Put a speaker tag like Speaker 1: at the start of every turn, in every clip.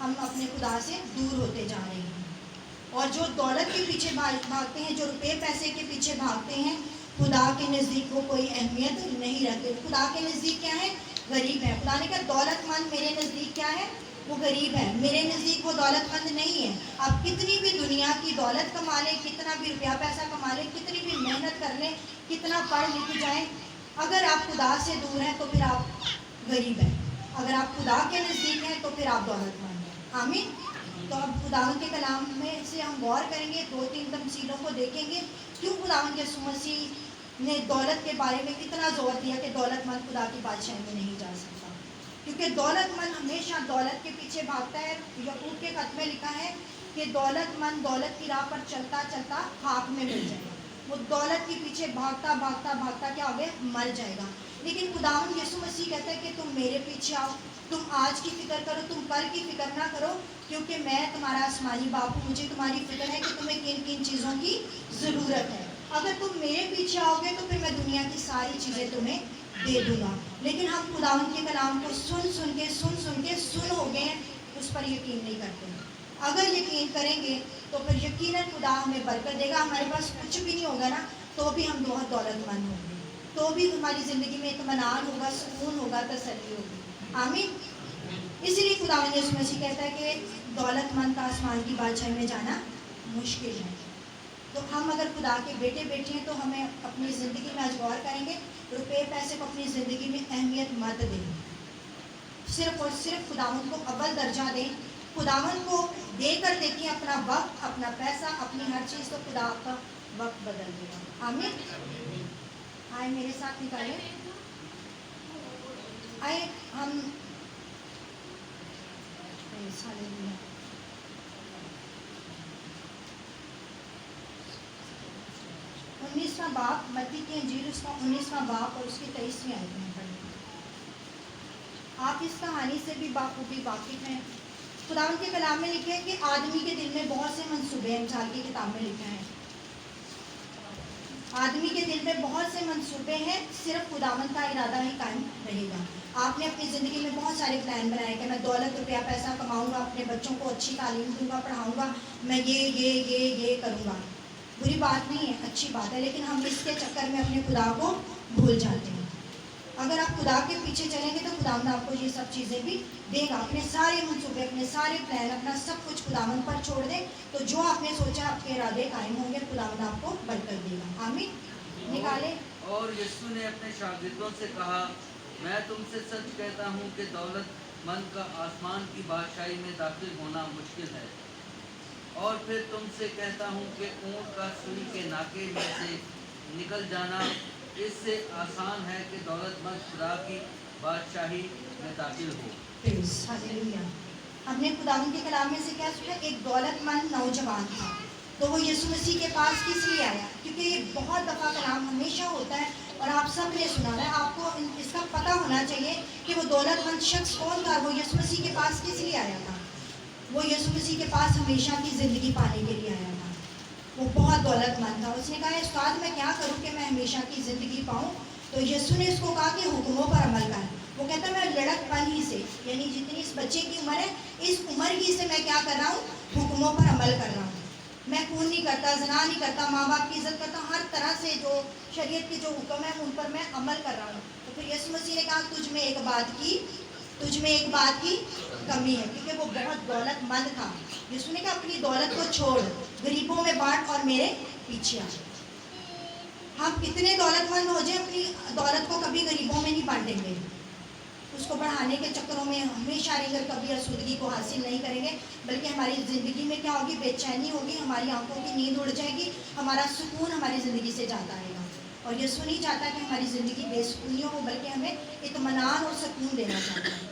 Speaker 1: ہم اپنے خدا سے دور ہوتے جا رہے ہیں. اور جو دولت کے پیچھے بھاگتے ہیں, جو روپے پیسے کے پیچھے بھاگتے ہیں, خدا کے نزدیک وہ کوئی اہمیت نہیں رکھتے. خدا کے نزدیک کیا ہے؟ غریب ہے. خدا نے کہا دولت مند میرے نزدیک کیا ہے؟ وہ غریب ہے. میرے نزدیک وہ دولت مند نہیں ہے. آپ کتنی بھی دنیا کی دولت کما لیں, کتنا بھی روپیہ پیسہ کما لیں, کتنی بھی محنت کر لیں, کتنا پڑھ لکھ جائیں, اگر آپ خدا سے دور ہیں تو پھر آپ غریب ہیں. اگر آپ خدا کے نزدیک ہیں تو پھر آپ دولت مند ہیں. آمین. تو اب خداوند کے کلام میں سے ہم غور کریں گے, 2-3 تمثیلوں کو دیکھیں گے کیوں خداوند یسوع مسیح نے دولت کے بارے میں اتنا زور دیا کہ دولت مند خدا کی بادشاہی میں نہیں جا سکتا. کیونکہ دولت مند ہمیشہ دولت کے پیچھے بھاگتا ہے. یعقوب کے خط میں لکھا ہے کہ دولت مند دولت کی راہ پر چلتا چلتا خاک میں مل جائے گا. وہ دولت کے پیچھے بھاگتا بھاگتا بھاگتا کیا ہو گیا؟ مر جائے گا. لیکن خداوند یسوع مسیح کہتا ہے کہ تم میرے پیچھے آؤ, تم آج کی فکر کرو, تم کل کی فکر نہ کرو, کیونکہ میں تمہارا آسمانی باپ ہوں. مجھے تمہاری فکر ہے کہ تمہیں کن کن چیزوں کی ضرورت ہے. اگر تم میرے پیچھے آؤ گے تو پھر میں دنیا کی ساری چیزیں تمہیں دے دوں گا. لیکن ہم خداوند کے کلام کو سن کے سن ہو گئے ہیں, اس پر یقین نہیں کرتے. اگر یقین کریں گے تو پھر یقیناً خدا ہمیں برکت دے گا. ہمارے پاس کچھ بھی نہیں ہوگا نا, تو بھی ہم بہت دولت مند ہوں گے, تو بھی ہماری زندگی میں اطمینان ہوگا, سکون ہوگا, تسلی ہوگی. آمین. اسی لیے خداوند یسوع مسیح کہتا ہے کہ دولت مند کا آسمان کی بادشاہی میں جانا مشکل ہے. تو ہم اگر خدا کے بیٹے بیٹی ہیں تو ہمیں اپنی زندگی میں آج غور کریں گے, روپے پیسے کو اپنی زندگی میں اہمیت مت دیں, صرف اور صرف خداوند کو اول درجہ دیں. خداوند کو دے کر دیکھیں اپنا وقت, اپنا پیسہ, اپنی ہر چیز, تو خدا آپ کا وقت بدل دے گا. آمین. آئے میرے ساتھ نکالیں. آئے ہم 19واں باب, متی کی انجیل اس کا 19واں باب اور اس کی 23ویں آیت میں پڑھیں. آپ اس کہانی سے بھی بخوبی واقف ہیں. خداوند کے کلام میں لکھا ہے کہ آدمی کے دل میں بہت سے منصوبے ہیں. مثال کی کتاب میں لکھا ہے آدمی کے دل میں بہت سے منصوبے ہیں, صرف خداوند کا ارادہ ہی قائم رہے گا. آپ نے اپنی زندگی میں بہت سارے پلان بنائے کہ میں دولت روپیہ پیسہ کماؤں گا, اپنے بچوں کو اچھی تعلیم دوں گا, پڑھاؤں گا, میں یہ کروں گا. بری بات نہیں ہے, اچھی بات ہے, لیکن ہم اس کے چکر میں اپنے خدا کو بھول جاتے ہیں. اگر آپ خدا کے پیچھے چلیں گے تو خداوند آپ کو یہ سب چیزیں بھی دے گا. اپنے سارے منصوبے, اپنے سارے پلان, اپنا سب کچھ خداوند پر چھوڑ دیں تو جو آپ نے سوچا آپ کے ارادے قائم ہوں گے, خداوند آپ کو برکت دے گا. آمین. نکالے.
Speaker 2: اور یسوع نے اپنے شاگردوں سے کہا, میں تم سے سچ کہتا ہوں کہ دولت مند کا آسمان کی بادشاہی میں داخل ہونا مشکل ہے. اور پھر تم سے کہتا ہوں کہ اونٹ کا سوئی کے ناکے میں سے نکل جانا اس سے آسان ہے کہ دولت مند خدا کی بادشاہی میں داخل ہو.
Speaker 1: ہاللیلویا. ہم نے خداوند کے کلام میں سے کیا سنا؟ ایک دولت مند نوجوان تھا, تو وہ یسوع مسیح کے پاس کس لیے آیا؟ کیونکہ یہ بہت دفعہ کلام ہمیشہ ہوتا ہے اور آپ سب نے سنا ہے. آپ کو اس کا پتہ ہونا چاہیے کہ وہ دولت مند شخص کون تھا. وہ یسوع مسیح کے پاس کس لیے آیا تھا؟ وہ یسوع مسیح کے پاس ہمیشہ کی زندگی پانے کے لیے آیا تھا. وہ بہت دولت مند تھا. اس نے کہا استاد میں کیا کروں کہ میں ہمیشہ کی زندگی پاؤں؟ تو یسوع نے اس کو کہا کہ حکموں پر عمل کر. وہ کہتا ہے میں لڑک پن ہی سے, یعنی جتنی اس بچے کی عمر ہے اس عمر ہی سے میں کیا کر رہا ہوں؟ حکموں پر عمل کر رہا ہوں. میں خون نہیں کرتا, زنا نہیں کرتا, ماں باپ کی عزت کرتا ہوں, ہر طرح سے جو شریعت کے جو حکم ہیں ان پر میں عمل کر رہا ہوں. تو پھر یسوع مسیح نے کہا تجھ میں ایک بات کی کمی ہے, کیونکہ وہ بہت دولت مند تھا. یسوع نے کہا اپنی دولت کو چھوڑ, غریبوں میں بانٹ اور میرے پیچھے آ. ہم کتنے دولت مند ہو جائیں اپنی دولت کو کبھی غریبوں میں نہیں بانٹیں گے, اس کو بڑھانے کے چکروں میں ہمیشہ رہیں گے, کبھی آسودگی کو حاصل نہیں کریں گے, بلکہ ہماری زندگی میں کیا ہوگی؟ بے چینی ہوگی, ہماری آنکھوں کی نیند اڑ جائے گی, ہمارا سکون ہماری زندگی سے جاتا رہے گا. اور یسوع نہیں چاہتا کہ ہماری زندگی بے سکونی ہو, بلکہ ہمیں اطمینان اور سکون دینا چاہتا ہے.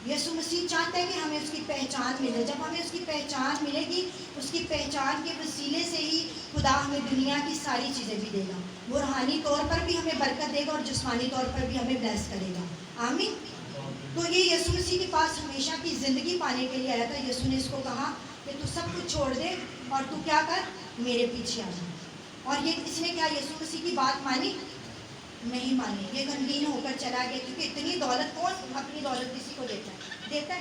Speaker 1: یسوع مسیح چاہتا ہے کہ ہمیں اس کی پہچان ملے. جب ہمیں اس کی پہچان ملے گی, اس کی پہچان کے وسیلے سے ہی خدا ہمیں دنیا کی ساری چیزیں بھی دے گا. وہ روحانی طور پر بھی ہمیں برکت دے گا اور جسمانی طور پر بھی ہمیں بلیس کرے گا. آمین. تو یہ یسوع مسیح کے پاس ہمیشہ کی زندگی پانے کے لیے آیا تھا. یسوع نے اس کو کہا کہ تو سب کچھ چھوڑ دے اور تو کیا کر؟ میرے پیچھے آ جا. اور یہ اس نے کیا یسوع مسیح کی بات مانی؟ نہیں مانی. یہ غمگین ہو کر چلا گیا, کیونکہ اتنی دولت کون اپنی دولت کسی کو دیتا ہے؟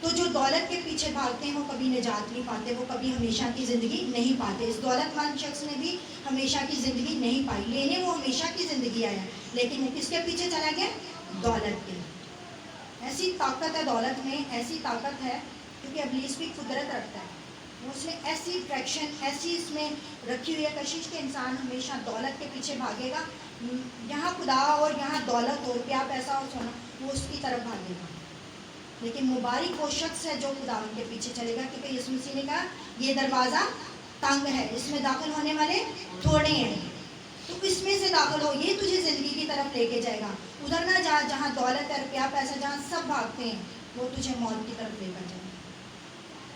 Speaker 1: تو جو دولت کے پیچھے بھاگتے ہیں وہ کبھی نجات نہیں پاتے, وہ کبھی ہمیشہ کی زندگی نہیں پاتے. اس دولت مند شخص نے بھی ہمیشہ کی زندگی نہیں پائی. لینے وہ ہمیشہ کی زندگی آیا, لیکن وہ کس کے پیچھے چلا گیا؟ دولت کے. ایسی طاقت ہے دولت میں, ایسی طاقت ہے کیونکہ ابلیس بھی قدرت رکھتا ہے, اس نے ایسی اٹریکشن, ایسی اس میں رکھی ہوئی ہے کشش کہ انسان ہمیشہ دولت کے پیچھے بھاگے گا. یہاں خدا اور یہاں دولت ہو, روپیہ پیسہ اور سونا, وہ اس کی طرف بھاگے گا. لیکن مبارک وہ شخص ہے جو خدا ان کے پیچھے چلے گا, کیونکہ یسوع مسیح نے کہا یہ دروازہ تنگ ہے, اس میں داخل ہونے والے تھوڑے ہیں, تو اس میں سے داخل ہو, یہ تجھے زندگی کی طرف لے کے جائے گا. ادھر نہ جا جہاں دولت ہے, روپیہ پیسہ, جہاں سب بھاگتے ہیں, وہ تجھے موت کی طرف لے کر جائے.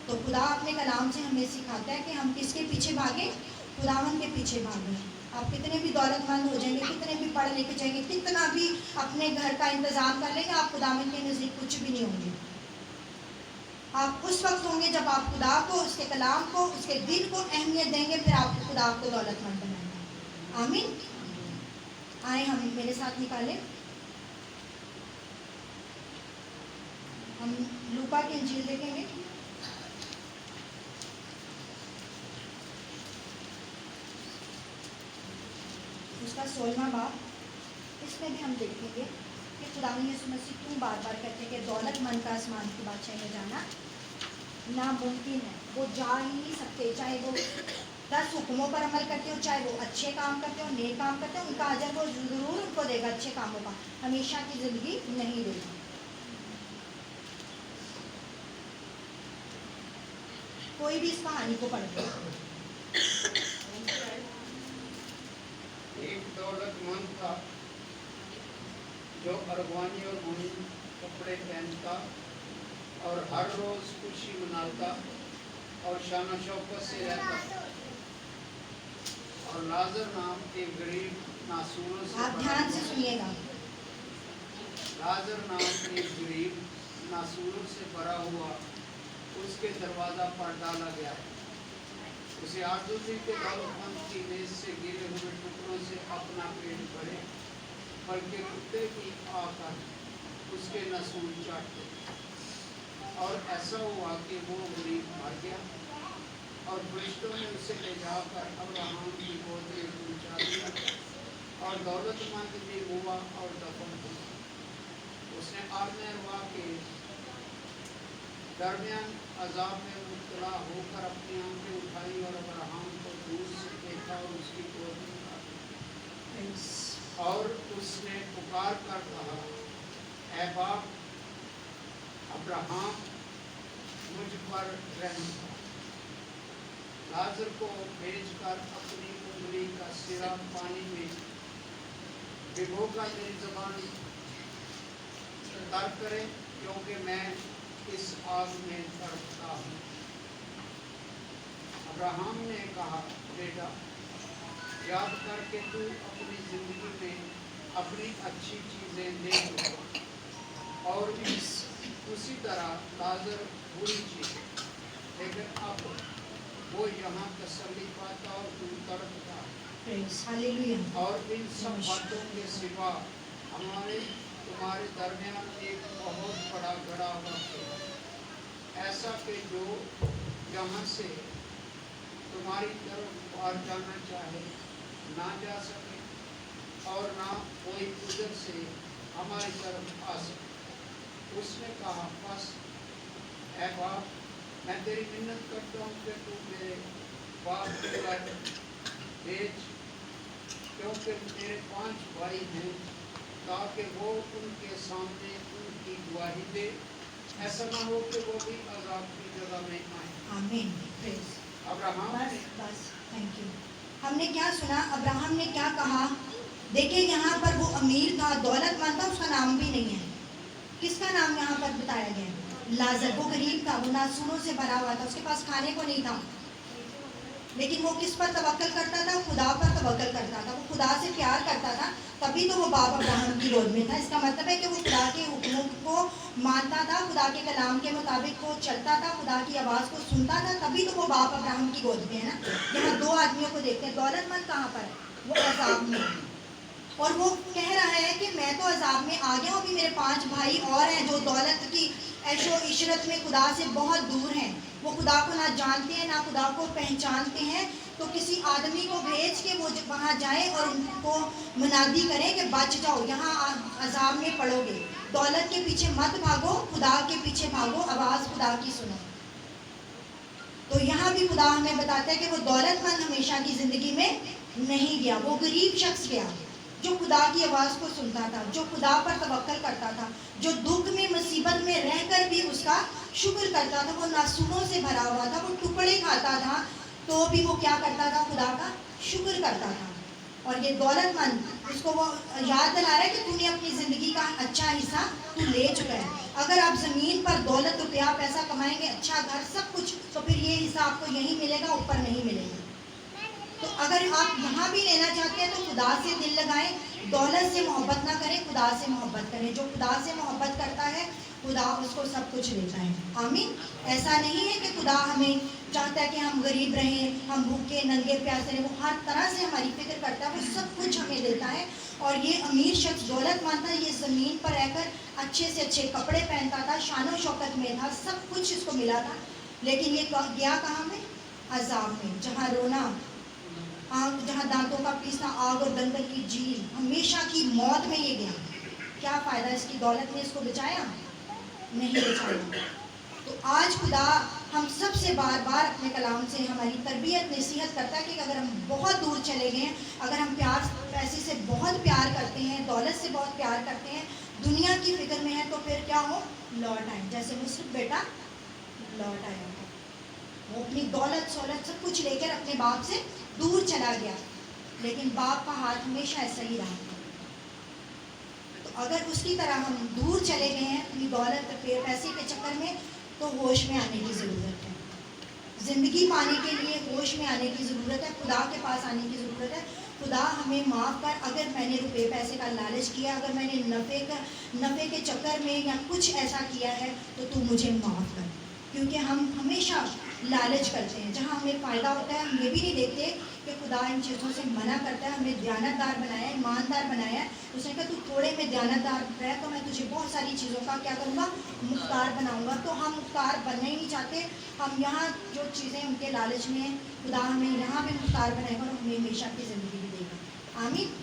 Speaker 1: تو خدا اپنے کلام سے ہمیں سکھاتا ہے کہ ہم کس کے پیچھے بھاگیں؟ خداوند کے پیچھے بھاگیں. آپ کتنے بھی دولت مند ہو جائیں گے, کتنے بھی پڑھ لکھ جائیں گے, کتنا بھی اپنے گھر کا انتظام کر لیں گے, آپ خداوند کے نزدیک کچھ بھی نہیں ہوں گے. آپ اس وقت ہوں گے جب آپ خدا کو, اس کے کلام کو, اس کے دل کو اہمیت دیں گے, پھر آپ خدا آپ کو دولت مند بنائیں گے. آمین. آئیں ہم میرے ساتھ نکالیں, ہم لوکا کی انجیل دیکھیں گے. اس کا 16واں باب, اس میں بھی ہم دیکھیں گے کہ خداوند یسوع مسیح کیوں بار بار کہتے ہیں کہ دولت مند کا آسمان کی بادشاہی میں جانا ناممکن ہے. وہ جا ہی نہیں سکتے, چاہے وہ 10 حکموں پر عمل کرتے ہو, چاہے وہ اچھے کام کرتے ہو, نیک کام کرتے ہو, ان کا اجر وہ ضرور ان کو دے گا, اچھے کاموں کا, ہمیشہ کی زندگی نہیں دے گا. کوئی بھی اس کہانی کو پڑھ لے.
Speaker 3: ایک دولت مند تھا جو ارغوانی اور اونی کپڑے پہنتا اور ہر روز خوشی مناتا اور شان و شوکت سے رہتا. اور لازر نام ایک غریب ناسوروں سے
Speaker 1: آپ دھیان سے سنیے گا.
Speaker 3: لازر نام ایک غریب ناسوروں سے بھرا ہوا اس کے دروازہ پر ڈالا گیا ہے. اسے آرزوزی کے دولت مند کی میز سے گرے ہوئے ٹکڑوں سے اپنا پیٹ بھرے, بلکہ کتے بھی آ کر اس کے نسول چاٹتے. اور ایسا ہوا کہ وہ غریب مر گیا اور فرشتوں نے اسے لے جا کر ابراہم کی گود میں پہنچا دیا. اور دولت مند بھی ہوا اور دفن ہوا. اس نے عالم ارواح کے درمیان عذاب میں مبتلا ہو کر اپنی آنکھیں اٹھائی اور ابراہم کو دور سے دیکھا اور اس کی گود میں اٹھا لی. اور اس نے پکار کر کہا, اے باپ ابراہم, مجھ پر رحم کر, لازر کو بھیج کر اپنی انگلی کا سرا پانی میں ڈبو کر میری زبان تر کرے, کیونکہ میں اس آگ میں تڑپتا ہوں. ابراہم نے کہا, بیٹا یاد کر کہ تو اپنی زندگی میں اپنی اچھی چیزیں لے چکا, اور اسی طرح لازر بری چیز, لیکن اب وہ یہاں تسلی پاتا اور تو تڑپتا. اور ان سب باتوں کے سوا تمہارے درمیان ایک بہت بڑا گڑھا وقت ہے, ایسا کہ جو یہاں سے تمہاری طرف پار جانا چاہے نہ جا سکے, اور نہ کوئی ادھر سے ہماری طرف آ سکے. اس نے کہا, بس اے باپ, میں تیری منت کرتا ہوں کہ تو میرے باپ کے گھر بھیج, کیونکہ میرے 5 بھائی ہیں, تاکہ وہ ان کے سامنے ان کی گواہی دے, ایسا نہ ہو کہ وہ بھی عذاب کی جگہ میں آئیں.
Speaker 1: آمین.
Speaker 3: ابراہم
Speaker 1: بس تھینک یو. ہم نے کیا سنا, ابراہم نے کیا کہا. دیکھیں یہاں پر وہ امیر تھا, دولت مند تھا, اس کا نام بھی نہیں ہے. کس کا نام یہاں پر بتایا گیا ہے؟ لازر. وہ غریب تھا, وہ ناسوروں سے بھرا ہوا تھا, اس کے پاس کھانے کو نہیں تھا, لیکن وہ کس پر توکل کرتا تھا؟ خدا پر توکل کرتا تھا. وہ خدا سے پیار کرتا تھا, تبھی تو وہ باپ ابراہم کی گود میں تھا. اس کا مطلب ہے کہ وہ خدا کے حکموں کو مانتا تھا, خدا کے کلام کے مطابق وہ چلتا تھا, خدا کی آواز کو سنتا تھا, تبھی تو وہ باپ ابراہم کی گود میں ہے نا. یہاں 2 آدمیوں کو دیکھتے ہیں. دولت مند کہاں پر ہے؟ وہ عذاب میں, اور وہ کہہ رہا ہے کہ میں تو عذاب میں آ گیا ہوں, ابھی میرے 5 بھائی اور ہیں جو دولت کی عیش و عشرت میں خدا سے بہت دور ہیں. وہ خدا کو نہ جانتے ہیں نہ خدا کو پہچانتے ہیں. تو کسی آدمی کو بھیج کے وہ وہاں جائیں اور ان کو منادی کریں کہ بچ جاؤ, یہاں عذاب میں پڑو گے. دولت کے پیچھے مت بھاگو, خدا کے پیچھے بھاگو, آواز خدا کی سنو. تو یہاں بھی خدا ہمیں بتاتا ہے کہ وہ دولت مند ہمیشہ کی زندگی میں نہیں گیا, وہ غریب شخص گیا جو خدا کی آواز کو سنتا تھا, جو خدا پر توکل کرتا تھا, جو دکھ میں مصیبت میں رہ کر بھی اس کا شکر کرتا تھا. وہ ناسوروں سے بھرا ہوا تھا, وہ ٹکڑے کھاتا تھا تو بھی وہ کیا کرتا تھا, خدا کا شکر کرتا تھا. اور یہ دولت مند اس کو وہ یاد دلا رہا ہے کہ تو نے اپنی زندگی کا اچھا حصہ تو لے چکا ہے. اگر آپ زمین پر دولت روپیہ پیسہ کمائیں گے, اچھا گھر سب کچھ, تو پھر یہ حصہ آپ کو یہیں ملے گا, اوپر نہیں ملے گا. تو اگر آپ یہاں بھی لینا چاہتے ہیں تو خدا سے دل لگائیں, دولت سے محبت نہ کریں, خدا سے محبت کریں. جو خدا سے محبت کرتا ہے خدا اس کو سب کچھ دیتا ہے. آمین. ایسا نہیں ہے کہ خدا ہمیں چاہتا ہے کہ ہم غریب رہیں, ہم بھوکے ننگے پیاسے رہیں. وہ ہر طرح سے ہماری فکر کرتا ہے, وہ سب کچھ ہمیں دیتا ہے. اور یہ امیر شخص دولت مند تھا, یہ زمین پر رہ کر اچھے سے اچھے کپڑے پہنتا تھا, شان و شوکت میں تھا, سب کچھ اس کو ملا تھا. لیکن یہ گیا کہاں میں, عذاب میں, جہاں رونا, جہاں دانتوں کا پیسنا, آگ اور دندل کی جھیل, ہمیشہ کی موت میں یہ گیا. کیا فائدہ, اس کی دولت نے اس کو بچایا نہیں بچایا. تو آج خدا ہم سب سے بار بار اپنے کلام سے ہماری تربیت نصیحت کرتا ہے کہ اگر ہم بہت دور چلے گئے ہیں, اگر ہم پیسے سے بہت پیار کرتے ہیں, دولت سے بہت پیار کرتے ہیں, دنیا کی فکر میں ہے, تو پھر کیا ہو, لوٹ آئیں. جیسے یوسف بیٹا لوٹ آیا, وہ اپنی دولت سہولت سب کچھ لے کر اپنے باپ سے دور چلا گیا, لیکن باپ کا ہاتھ ہمیشہ ایسا ہی رہا. تو اگر اس کی طرح ہم دور چلے گئے ہیں اپنی دولت پیسے کے چکر میں, تو ہوش میں آنے کی ضرورت ہے. زندگی پانے کے لیے ہوش میں آنے کی ضرورت ہے, خدا کے پاس آنے کی ضرورت ہے. خدا ہمیں معاف کر, اگر میں نے روپے پیسے کا لالچ کیا, اگر میں نے نفع کے چکر میں یا کچھ ایسا کیا ہے, تو مجھے معاف کر. کیونکہ ہم ہمیشہ لالچ کرتے ہیں, جہاں ہمیں فائدہ ہوتا ہے ہم یہ بھی نہیں دیکھتے کہ خدا ان چیزوں سے منع کرتا ہے. ہمیں دیانتدار بنایا ہے, ایماندار بنایا ہے. اس نے کہا تو تھوڑے میں دیانتدار ہے تو میں تجھے بہت ساری چیزوں کا کیا کروں گا, مختار بناؤں گا. تو ہم مختار بننا ہی نہیں چاہتے. ہم یہاں جو چیزیں ان کے لالچ میں ہیں, خدا ہمیں یہاں بھی مختار بنائے گا اور ہمیں ہمیشہ کی زندگی بھی دے گا. آمین.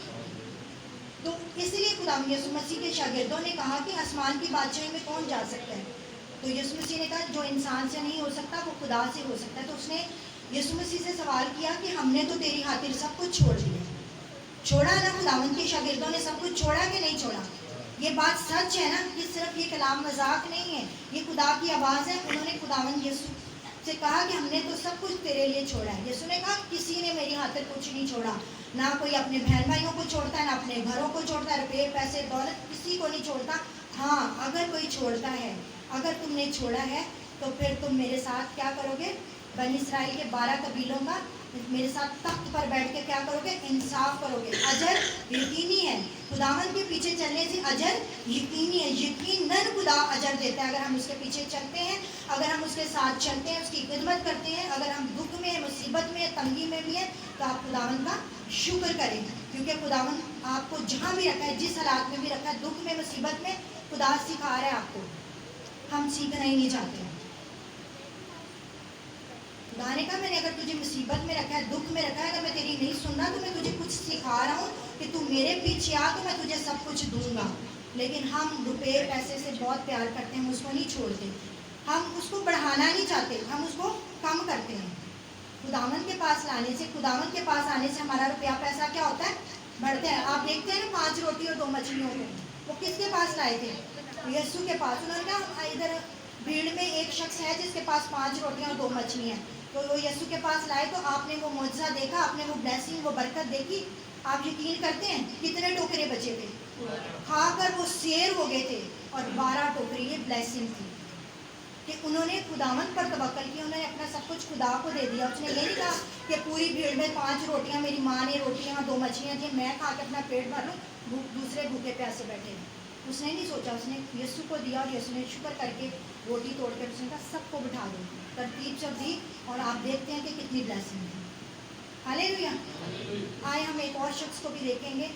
Speaker 1: تو اس لیے خدا یسوع مسیح کے شاگردوں نے کہا کہ آسمان کی بادشاہی میں کون جا سکتا ہے. تو یسوع مسیح نے کہا جو انسان سے نہیں ہو سکتا وہ خدا سے ہو سکتا ہے. تو اس نے یسوع مسیح سے سوال کیا کہ ہم نے تو تیری خاطر سب کچھ چھوڑ دیا. چھوڑا نا, خداوند کے شاگردوں نے سب کچھ چھوڑا کہ نہیں چھوڑا. یہ بات سچ ہے نا, کہ صرف یہ کلام مذاق نہیں ہے, یہ خدا کی آواز ہے. انہوں نے خداوند یسوع سے کہا کہ ہم نے تو سب کچھ تیرے لیے چھوڑا ہے. یسوع نے کہا کسی نے میری خاطر کچھ نہیں چھوڑا. نہ کوئی اپنے بہن بھائیوں کو چھوڑتا ہے, نہ اپنے گھروں کو چھوڑتا ہے, روپے پیسے دولت کسی کو نہیں چھوڑتا. ہاں اگر کوئی چھوڑتا ہے, اگر تم نے چھوڑا ہے, تو پھر تم میرے ساتھ کیا کرو گے, بنی اسرائیل کے 12 قبیلوں کا میرے ساتھ تخت پر بیٹھ کے کیا کرو گے, انصاف کرو گے. اجر یقینی ہے, خداوند کے پیچھے چلنے سے اجر یقینی ہے. یقیناً خدا اجر دیتا ہے اگر ہم اس کے پیچھے چلتے ہیں, اگر ہم اس کے ساتھ چلتے ہیں, اس کی خدمت کرتے ہیں. اگر ہم دکھ میں, مصیبت میں, تنگی میں بھی ہیں, تو آپ خداوند کا شکر کریں, کیونکہ خداوند آپ کو جہاں بھی رکھا ہے, جس حالات میں بھی رکھا ہے, دکھ میں, مصیبت میں, خدا سکھا رہا ہے آپ کو. ہم سیکھنا ہی نہیں چاہتے. خدا نے کہا میں نے اگر تجھے مصیبت میں رکھا ہے, دکھ میں رکھا ہے, اگر میں تیری نہیں سننا تو میں تجھے کچھ سکھا رہا ہوں کہ تو میرے پیچھے آ تو میں تجھے سب کچھ دوں گا. لیکن ہم روپے پیسے سے بہت پیار کرتے ہیں, ہم اس کو نہیں چھوڑتے, ہم اس کو بڑھانا نہیں چاہتے, ہم اس کو کم کرتے ہیں. خداوند کے پاس لانے سے, خداوند کے پاس آنے سے ہمارا روپیہ پیسہ کیا ہوتا ہے, بڑھتا ہے. آپ دیکھتے ہیں نا 5 روٹی اور 2 مچھلیوں کو, وہ کس کے پاس لائے تھے, یسوع کے پاس. انہوں نے کہا ادھر بھیڑ میں ایک شخص ہے جس کے پاس 5 روٹیاں اور 2 مچھلیاں ہیں. تو وہ یسوع کے پاس لائے, تو آپ نے وہ معجزہ دیکھا, آپ نے وہ بلیسنگ, وہ برکت دیکھی. آپ یقین کرتے ہیں کتنے ٹوکرے بچے تھے, کھا کر وہ سیر ہو گئے تھے. اور 12 ٹوکری یہ بلیسنگ تھی کہ انہوں نے خداوند پر توکل کیا, انہوں نے اپنا سب کچھ خدا کو دے دیا. اس نے یہ نہیں کہا کہ پوری بھیڑ میں 5 روٹیاں, میری ماں نے روٹیاں 2 مچھلیاں تھیں, میں کھا کے اپنا پیٹ بھر لوں, دوسرے بھوکے پیاسے بیٹھے. اس نے نہیں سوچا, اس نے یسوع کو دیا, اور یسوع نے شکر کر کے روٹی توڑ کر اس نے کہا سب کو بٹھا دو, ترتیب سے دی, اور آپ دیکھتے ہیں کہ کتنی بلیسنگ ہے. ہاللیلویا. آئے ہم ایک اور شخص کو بھی دیکھیں گے.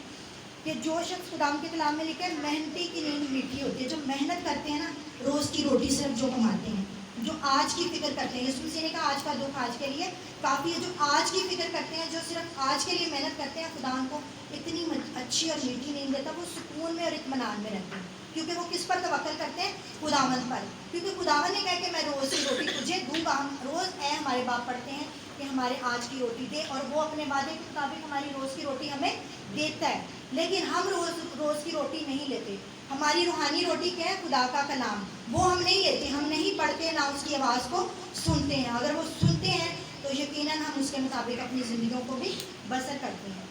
Speaker 1: کہ جو شخص خداوند کے کلام میں لکھا ہے محنتی کی نیند میٹھی ہوتی ہے. جو محنت کرتے ہیں نا, روز کی روٹی صرف جو کماتے ہیں, جو آج کی فکر کرتے ہیں, یسوع مسیح نے کہا آج کا دکھ آج کے لیے کافی ہے. جو آج کی فکر کرتے ہیں, جو صرف آج کے لیے محنت کرتے ہیں, خداوند کو اتنی اچھی اور میٹھی نیند دیتا ہے. وہ سکون میں اور اطمینان میں رہتے ہیں, کیونکہ وہ کس پر توکل کرتے ہیں؟ خداوند پر. کیونکہ خداوند نے کہا کہ میں روز کی روٹی تجھے دوں گا. ہم روز اے ہمارے باپ پڑھتے ہیں کہ ہمارے آج کی روٹی دے, اور وہ اپنے وعدے کے مطابق ہماری روز کی روٹی ہمیں دیتا ہے. لیکن ہم روز کی روٹی نہیں لیتے. ہماری روحانی روٹی کیا ہے؟ خدا کا کلام. وہ ہم نہیں لیتے, ہم نہیں پڑھتے, نہ اس کی آواز کو سنتے ہیں. اگر وہ سنتے ہیں تو یقیناً ہم اس کے مطابق اپنی زندگیوں کو بھی بسر کرتے ہیں.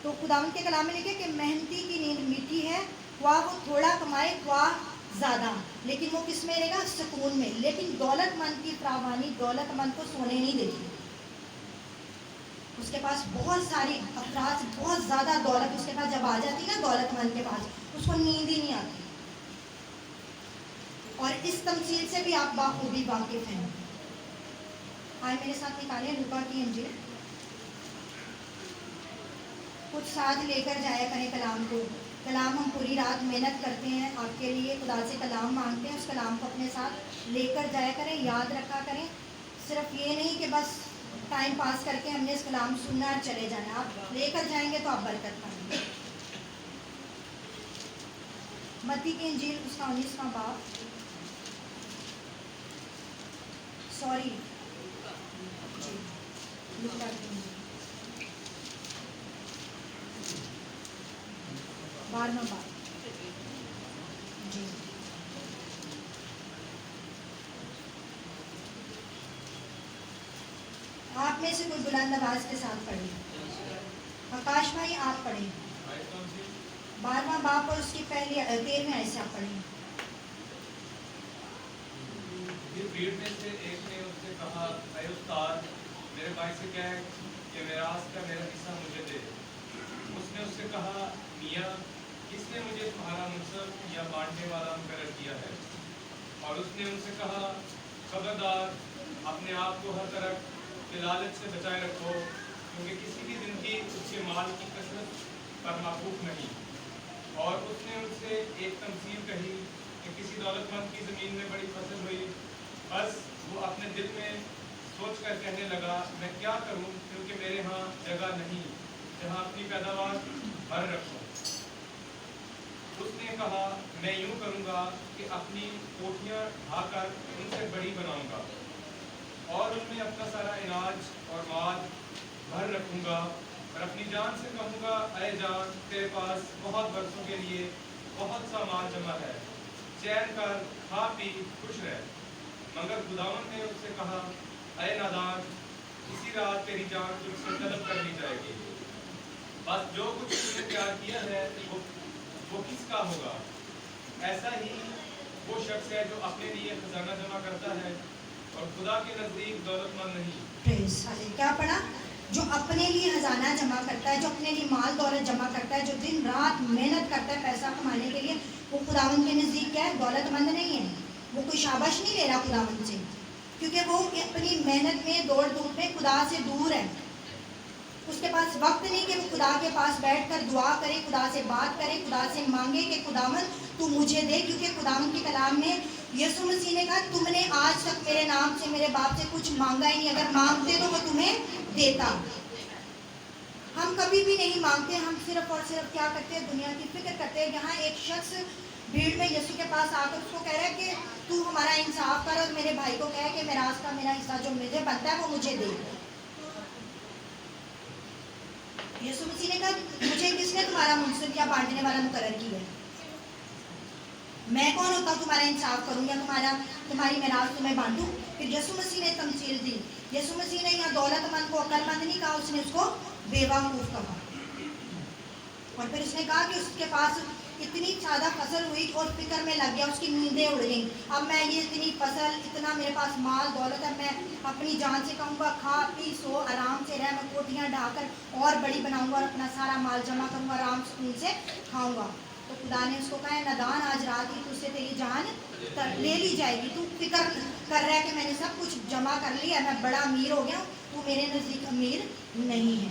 Speaker 1: تو خداوند کے کلام میں لکھے کہ محنتی کی نیند میٹھی ہے, خواہ وہ تھوڑا کمائے خواہ زیادہ, لیکن وہ کس میں رہے گا؟ سکون میں. لیکن دولت مند کی فراوانی دولت مند کو سونے نہیں دیتی. اس کے پاس بہت ساری افراد, بہت زیادہ دولت اس کے پاس جب آ جاتی نا, دولت مند کے پاس, اس کو نیند ہی نہیں آتی. اور اس تمثیل سے بھی آپ بخوبی واقف ہیں. آئے میرے ساتھ نکالیں لوکا کی انجیل, کچھ ساتھ لے کر جایا کریں کلام کو. کلام ہم پوری رات محنت کرتے ہیں آپ کے لیے, خدا سے کلام مانگتے ہیں, اس کلام کو اپنے ساتھ لے کر جایا کریں, یاد رکھا کریں. صرف یہ نہیں کہ بس ٹائم پاس کر کے ہم نے اس کلام سننا اور چلے جانا. آپ لے کر جائیں گے تو آپ برکت پائیں گے. متی کی انجیل اس کا 19واں باب, سوری جی لوکا کی انجیل 12واں باب جی. آپ میں سے کوئی بلند آواز کے ساتھ پڑھے. آکاش بھائی آپ پڑھیں 12واں باب اور اس کی پہلی 13ویں آیت سے آپ پڑھیں.
Speaker 4: پھر بھیڑ میں سے ایک نے اس سے کہا, اے استاد, میرے بھائی سے کہہ کہ میراث کا میرا حصہ مجھے دے. اس نے اس سے کہا, میاں, کس نے مجھے تمہارا منصب یا بانٹنے والا مقرر کیا ہے؟ اور اس نے ان سے کہا, خبردار, اپنے آپ کو ہر طرح کے لالچ سے بچائے رکھو, کیونکہ کسی کی زندگی اس کے مال کی کثرت پر معقوف نہیں. اور اس نے ان سے ایک تمثیل کہی کہ کسی دولت مند کی زمین میں بڑی فصل ہوئی. بس وہ اپنے دل میں سوچ کر کہنے لگا, میں کیا کروں, کیونکہ میرے ہاں جگہ نہیں جہاں اپنی پیداوار بھر رکھوں. اس نے کہا, میں یوں کروں گا کہ اپنی کوٹھیاں ڈھا کر ان سے بڑی بناؤں گا, اور ان میں اپنا سارا اناج اور مال بھر رکھوں گا, اور اپنی جان سے کہوں گا, اے جان, تیرے پاس بہت برسوں کے لیے بہت سا مال جمع ہے, چین کر, کھا پی, خوش رہ. مگر خداوند نے اس سے کہا, اے نادان, اسی رات تیری جان تجھ سے طلب کر لی جائے گی. بس جو کچھ تم نے پیار کیا ہے وہ کس کا ہوگا؟ ایسا ہی وہ شخص ہے جو اپنے لیے خزانہ جمع کرتا ہے اور خدا کے نزدیک دولت مند نہیں.
Speaker 1: پریز ہالے. کیا پڑھا؟ جو اپنے لیے خزانہ جمع کرتا ہے, جو اپنے لیے مال دولت جمع کرتا ہے, جو دن رات محنت کرتا ہے پیسہ کمانے کے لیے, وہ خداوند کے نزدیک کیا ہے؟ دولت مند نہیں ہے. وہ کوئی شاباش نہیں لے رہا خداوند سے, کیونکہ وہ اپنی محنت میں دوڑ دھوپ میں خدا سے دور ہے. اس کے پاس وقت نہیں کہ وہ خدا کے پاس بیٹھ کر دعا کرے, خدا سے بات کرے, خدا سے مانگے کہ خداوند تو مجھے دے. کیونکہ خداوند کے کلام میں یسوع مسیح نے کہا, تم نے آج تک میرے نام سے میرے باپ سے کچھ مانگا ہی نہیں, اگر مانگتے تو وہ تمہیں دیتا. ہم کبھی بھی نہیں مانگتے, ہم صرف اور صرف کیا کرتے ہیں؟ دنیا کی فکر کرتے ہیں. یہاں ایک شخص بھیڑ میں یسوع کے پاس آ کر اس کو کہہ رہا ہے کہ تو ہمارا انصاف کر, اور میرے بھائی کو کہے کہ میراث کا میرا حصہ جو مجھے بنتا ہے وہ مجھے دے. یسوع مسیح نے کہا, مجھے کس نے تمہارا منصب یا بانٹنے والا مقرر کیا ہے؟ میں کون ہوتا ہوں تمہارا انصاف کروں یا تمہاری میراث تمہیں بانٹوں؟ پھر یسوع مسیح نے تمثیل دی. یسوع مسیح نے یہاں دولت مند کو عقل مند نہیں کہا, اس نے اس کو بیوقوف کہا. اور پھر اس نے کہا کہ اس کے پاس اتنی زیادہ فصل ہوئی اور فکر میں لگ گیا, اس کی نیندیں اڑ گئیں. اب میں یہ اتنی فصل, اتنا میرے پاس مال دولت ہے, میں اپنی جان سے کہوں گا کھا پی سو آرام سے رہ, میں کوٹھیاں ڈھا کر اور بڑی بناؤں گا اور اپنا سارا مال جمع کروں گا, آرام سکون سے کھاؤں گا. تو خدا نے اس کو کہا, نادان, آج رات ہی تجھ سے تیری جان لے لی جائے گی. تو فکر کر رہا ہے کہ میں نے سب کچھ جمع کر لیا, میں بڑا امیر ہو گیا, تو میرے نزدیک امیر نہیں ہے.